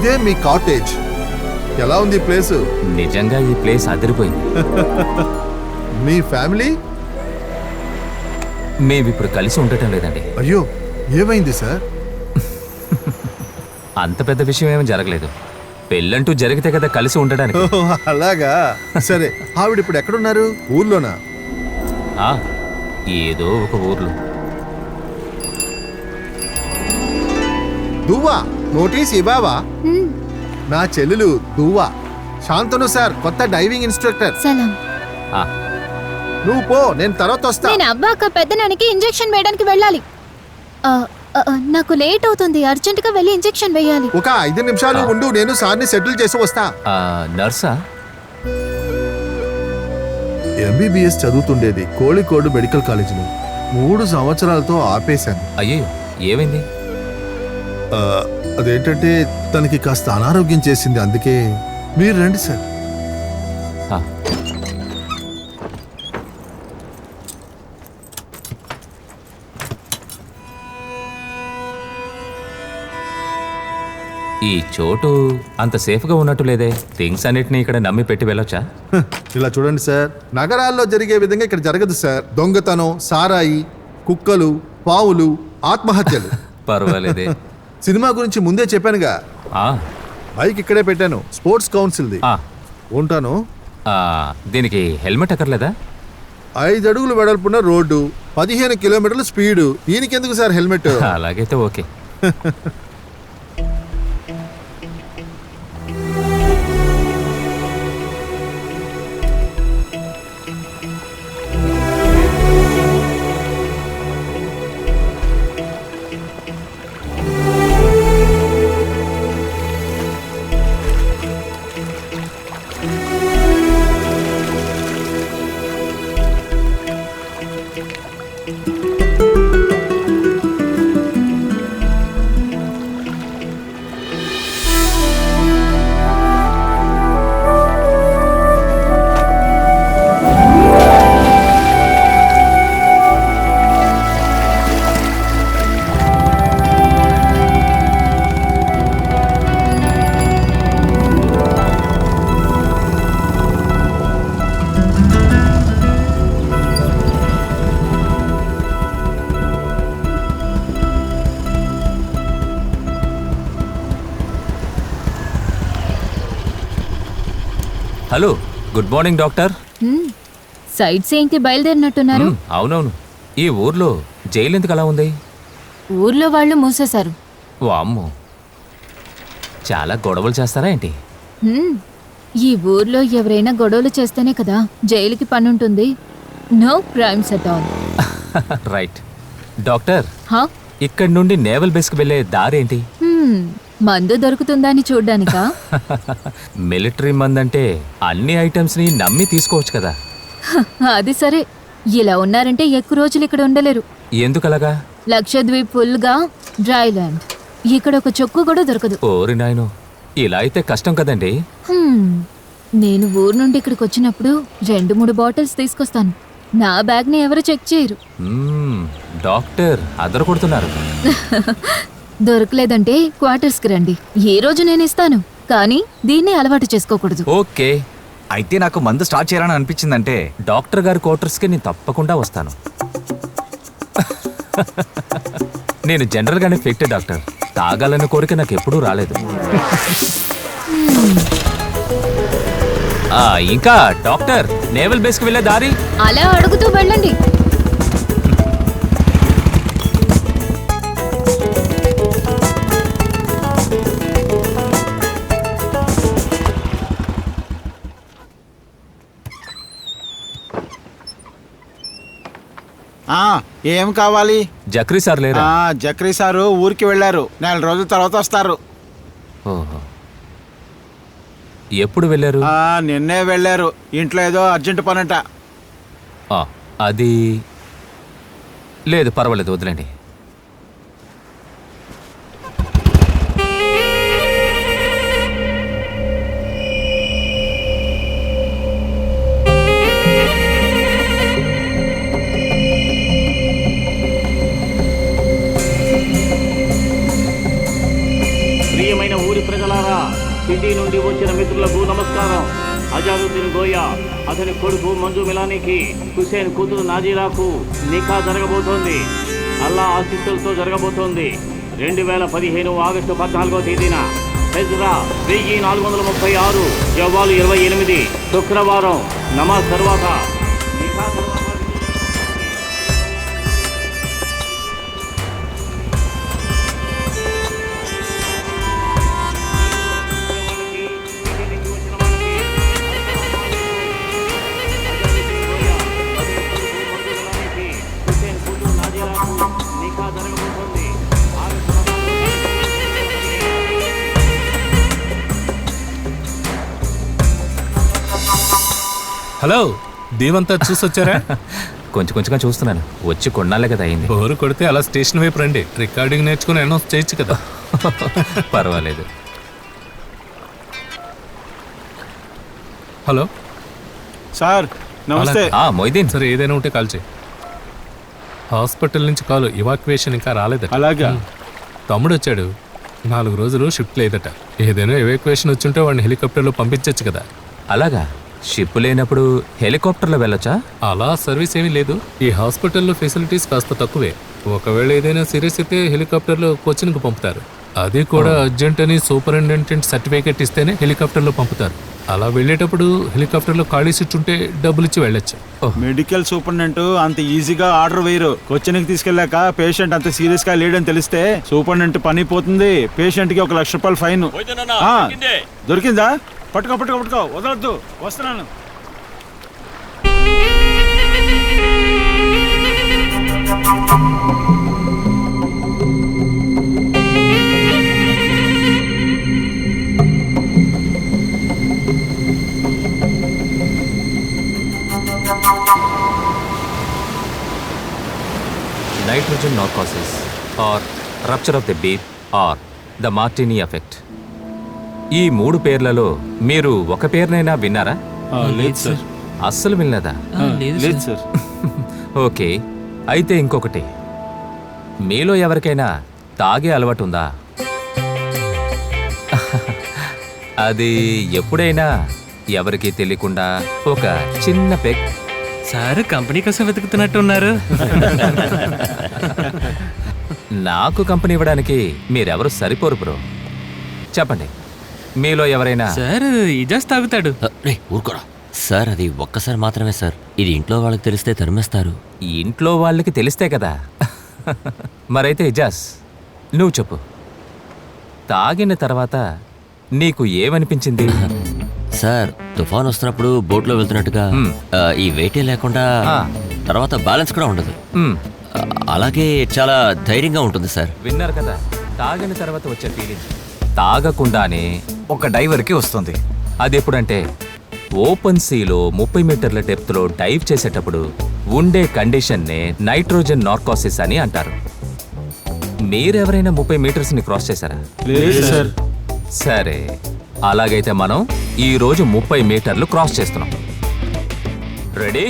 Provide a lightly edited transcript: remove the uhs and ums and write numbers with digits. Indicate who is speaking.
Speaker 1: ఇదే మీ కాటేజ్. ఎలా ఉంది ఈ ప్లేస్?
Speaker 2: నిజంగా ఈ ప్లేస్ అదిరిపోయింది.
Speaker 1: మీ ఫ్యామిలీ?
Speaker 2: మేమిప్పుడు కలిసి ఉండటం లేదండి.
Speaker 1: అయ్యో, ఏమైంది సార్?
Speaker 2: అంత పెద్ద విషయం ఏమీ జరగలేదు. పెళ్ళంటూ జరిగితే కదా కలిసి ఉండడానికి.
Speaker 1: అలాగా. సరే, ఆవిడ ఇప్పుడు ఎక్కడున్నారు? ఊర్లోనా?
Speaker 2: ఏదో ఒక ఊర్లో.
Speaker 1: దువ్వా, నోటీస్ ఇవ్వవా? నా చెల్లెలు దువ్వా, శాంతను సార్, కొత్త డైవింగ్ ఇన్స్ట్రక్టర్.
Speaker 3: సలాం.
Speaker 1: నువ్వు పో, నేను తర్వాత వస్తా.
Speaker 3: నేను అబ్బాక పెద్దనానికి ఇంజెక్షన్ వేయడానికి వెళ్ళాలి. నాకు లేట్ అవుతుంది, అర్జెంట్ గా వెళ్ళి ఇంజెక్షన్ వేయాలి.
Speaker 1: ఒక 5 నిమిషాలు ఉండు, నేను సార్ని సెటిల్ చేసి వస్తా.
Speaker 2: నర్సా?
Speaker 1: ఎంబీబీఎస్ చదువుతుండేది కోళికోడు మెడికల్ కాలేజీలో. 3 సంవత్సరాలతో ఆపేశాను.
Speaker 2: అయ్యో, ఏమైంది?
Speaker 1: అదేంటంటే తనకి కాస్త అనారోగ్యం చేసింది, అందుకే. మీరు రండి సార్.
Speaker 2: ఈ చోటు అంత సేఫ్గా ఉన్నట్టు లేదే. థింగ్స్ అన్నిటిని ఇక్కడ నమ్మి పెట్టి వెళ్ళొచ్చా?
Speaker 1: ఇలా చూడండి సార్, నగరాల్లో జరిగే విధంగా ఇక్కడ జరగదు సార్. దొంగతనం, సారాయి, కుక్కలు, పావులు, ఆత్మహత్యలు.
Speaker 2: పర్వాలేదే.
Speaker 1: సినిమా గురించి ముందే చెప్పానుగా. బైక్ ఇక్కడే పెట్టాను, స్పోర్ట్స్ కౌన్సిల్ది. ఉంటాను.
Speaker 2: దీనికి హెల్మెట్ అక్కర్లేదా?
Speaker 1: 5 అడుగులు వెడల్పున్న రోడ్డు, 15 కిలోమీటర్ల స్పీడు, దీనికి ఎందుకు సార్ హెల్మెట్?
Speaker 2: అలాగైతే okay. Hello, good morning doctor.
Speaker 3: Sight seeing కి బయలుదేరినట్టున్నారు.
Speaker 2: అవునవును. ఈ ఊర్లో జైలు ఎందుకు అలా ఉంది?
Speaker 3: ఊర్లో వాళ్ళు మూసేశారు.
Speaker 2: వామ్మో, చాలా గొడవలు చేస్తారా ఏంటి?
Speaker 3: ఈ ఊర్లో ఎవరైనా గొడవలు చేస్తేనే కదా జైలుకి పనుంటుంది. No crimes at all.
Speaker 2: Right. Doctor, ఇక్కడి నుండి నేవల్ బేస్కి వెళ్ళే దారేంటి?
Speaker 3: మందు దొరుకుతుందా అని చూడ్డానికా?
Speaker 2: మిలిటరీ మందంటే అన్ని ఐటమ్స్ ని నమ్మి తీసుకోవచ్చు కదా.
Speaker 3: అది సరే, ఇలా ఉన్నారంటే ఎక్కువ రోజులు ఇక్కడ ఉండలేరు.
Speaker 2: ఎందుకలాగా?
Speaker 3: లక్షద్వీప్ ఫుల్ గా డ్రై ల్యాండ్, ఇక్కడ ఒక చొక్కు కూడా దొరకదు.
Speaker 2: ఓరి నాయనో, ఇలా అయితే కష్టం కదండి.
Speaker 3: నేను ఊరు నుండి ఇక్కడికి వచ్చినప్పుడు 2-3 బాటిల్స్ తీసుకొస్తాను. నా బ్యాగ్ ని ఎవరు చెక్ చేయరు.
Speaker 2: డాక్టర్ అదర కొడుతున్నారు.
Speaker 3: దొరకలేదంటే క్వార్టర్స్ కి రండి, ఏ రోజు నేను ఇస్తాను, కానీ దీన్ని అలవాటు చేసుకోకూడదు.
Speaker 2: ఓకే.
Speaker 4: అయితే నాకు మందు స్టార్ట్ చేయాలని అనిపించిందంటే
Speaker 2: డాక్టర్ గారి క్వార్టర్స్ కి నేను తప్పకుండా వస్తాను. నేను జనరల్ గానే ఫిట్ డాక్టర్. తాగాలన్న కోరిక నాకు ఎప్పుడూ రాలేదు. ఇంకా డాక్టర్, నేవల్ బేస్ కి వెళ్ళే దారి
Speaker 3: అలా అడుగుతూ వెళ్ళండి.
Speaker 5: ఏం కావాలి?
Speaker 2: జక్రీ సార్ లేరా?
Speaker 5: జక్రీ సారు ఊరికి వెళ్ళారు, 4 రోజుల తర్వాత వస్తారు.
Speaker 2: ఓహో, ఎప్పుడు వెళ్ళారు?
Speaker 5: నిన్నే వెళ్ళారు, ఇంట్లో ఏదో అర్జెంట్ పనంట.
Speaker 2: అది లేదు, పర్వాలేదు, వదిలేండి.
Speaker 6: ప్రియమైన ఊరి ప్రజలారా, నుండి వచ్చిన మిత్రులకు నమస్కారం. అజారుద్దీన్ గోయా, అతని కొడుకు మంజు మిలానీకి హుసేన్ కూతురు నాజీరాకు నికా జరగబోతోంది. అల్లా ఆశీస్సులతో జరగబోతోంది. 2015 ఆగస్టు 14వ తేదీన హెజ్రా 1436 జవాలు 28 శుక్రవారం నమాజ్ తర్వాత నికా తర్వాత
Speaker 7: హలో, దీవంతా చూసొచ్చారా?
Speaker 2: కొంచెం కొంచెంగా చూస్తున్నాను. వచ్చి కొన్నాళ్ళే కదా అయింది.
Speaker 7: బోరు కొడితే అలా స్టేషన్ వైపు రండి. రికార్డింగ్ నేర్చుకుని అనౌన్స్ చేయొచ్చు కదా.
Speaker 2: పర్వాలేదు.
Speaker 7: హలో
Speaker 5: సార్ నమస్తే.
Speaker 2: మొయిదీన్,
Speaker 7: సరే, ఏదైనా ఉంటే కాల్ చేయి. హాస్పిటల్ నుంచి కాల్, ఇవాక్యువేషన్ ఇంకా రాలేదట.
Speaker 5: అలాగా?
Speaker 7: తమ్ముడు వచ్చాడు, 4 రోజులు షిఫ్ట్ లేదట. ఏదైనా ఎవాక్యువేషన్ వచ్చుంటే వాడిని హెలికాప్టర్లో పంపించచ్చు కదా.
Speaker 2: అలాగా? షిప్ లేనప్పుడు హెలికాప్టర్లో వెళ్ళొచ్చా?
Speaker 7: అలా సర్వీస్ ఏమీ లేదు. ఈ హాస్పిటల్లో ఫెసిలిటీస్ కాస్త తక్కువే. ఒకవేళ ఏదైనా సీరియస్ అయితే హెలికాప్టర్లో కోచింగ్కి పంపుతారు. అది కూడా అర్జెంట్ అని సూపరింటెండెంట్ సర్టిఫికేట్ ఇస్తేనే హెలికాప్టర్లో పంపుతారు. అలా వెళ్ళేటప్పుడు హెలికాప్టర్లో ఖాళీ సీట్ ఉంటే డబ్బులు ఇచ్చి వెళ్ళొచ్చు.
Speaker 5: మెడికల్ సూపరింటెండెంట్ అంత ఈజీగా ఆర్డర్ వేయరు. కొచ్చిన్కి తీసుకెళ్ళాక పేషెంట్ అంత సీరియస్ గా లేడని తెలిస్తే సూపరింటెండెంట్ పని పోతుంది. పేషెంట్ కి 1 లక్ష రూపాయలు ఫైన్. దొరికిందా? పట్టుకో పట్టుకో పట్టుకో, వదలొద్దు, వస్తున్నాను.
Speaker 2: Nitrogen narcosis or rupture of the beep or the martini effect. ఈ 3 పేర్లలో మీరు ఒక పేరునైనా విన్నారా?
Speaker 5: లేదు సార్.
Speaker 2: అస్సలు వినలేదా?
Speaker 5: లేదు సార్.
Speaker 2: ఓకే, అయితే ఇంకొకటి. మీలో ఎవరికైనా తాగే అలవాటు ఉందా? అది ఎప్పుడైనా ఎవరికీ తెలియకుండా ఒక చిన్న పెగ్.
Speaker 8: సార్ కంపెనీ కోసం వెతుకుతున్నట్టున్నారు.
Speaker 2: నాకు కంపెనీ ఇవ్వడానికి మీరెవరు సరిపోరు బ్రో. చెప్పండి, మీలో ఎవరైనా?
Speaker 8: సార్ ఇజాజ్ తాగుతాడు.
Speaker 9: రే ఊరుకోరా సార్, అది ఒక్కసారి మాత్రమే సార్. ఇది ఇంట్లో వాళ్ళకి తెలిస్తే తరిమేస్తారు.
Speaker 2: ఇంట్లో వాళ్ళకి తెలిస్తే కదా. మరైతే ఇజాజ్, నువ్వు చెప్పు, తాగిన తర్వాత నీకు ఏమనిపించింది?
Speaker 9: సార్, తుఫాన్ వస్తున్నప్పుడు బోట్లో వెళ్తున్నట్టుగా ఈ వెయిటే లేకుండా తర్వాత బ్యాలెన్స్ కూడా ఉండదు. అలాగే చాలా ధైర్యంగా ఉంటుంది సార్.
Speaker 2: విన్నారు కదా, తాగిన తర్వాత వచ్చే ఫీలింగ్ తాగకుండానే
Speaker 4: ఒక డైవర్కి వస్తుంది.
Speaker 2: అది ఎప్పుడంటే ఓపెన్ సీలో 30 మీటర్ల డెప్త్లో డైవ్ చేసేటప్పుడు ఉండే కండిషన్నే నైట్రోజన్ నార్కోసిస్ అని అంటారు. మీరెవరైనా 30 మీటర్స్ని క్రాస్ చేశారా?
Speaker 5: లేదు సార్.
Speaker 2: సరే, అలాగైతే మనం ఈరోజు 30 మీటర్లు క్రాస్ చేస్తున్నాం. రెడీ?